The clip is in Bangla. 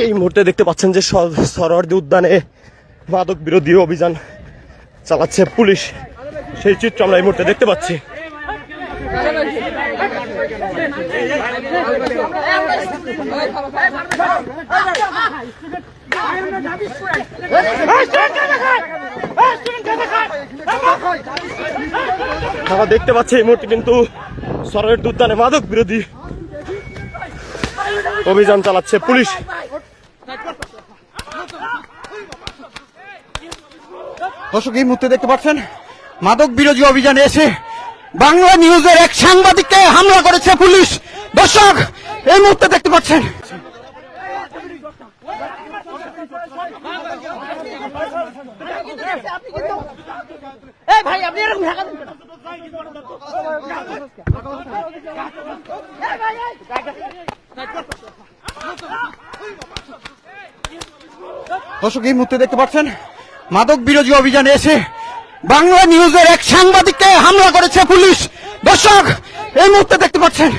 এই মুহূর্তে দেখতে পাচ্ছেন যে সরোয়ার্দী উদ্যানে মাদক বিরোধী অভিযান চালাচ্ছে পুলিশ, সেই চিত্র আমরা এই মুহূর্তে দেখতে পাচ্ছি। আমরা দেখতে পাচ্ছি এই মুহূর্তে কিন্তু সরোয়ার্দী উদ্যানে মাদক বিরোধী অভিযান চালাচ্ছে পুলিশ। দর্শক, এই মুহূর্তে দেখতে পাচ্ছেন মাদক বিরোধী অভিযানে এসে বাংলা নিউজের এক সাংবাদিককে হামলা করেছে পুলিশ। দর্শক, এই মুহূর্তে দেখতে পাচ্ছেন দর্শক, এই মুহূর্তে দেখতে পাচ্ছেন মাদক বিরোধী অভিযানে এসে বাংলা নিউজের এক সাংবাদিককে হামলা করেছে পুলিশ। দর্শক, এই মুহূর্তে দেখতে পাচ্ছেন।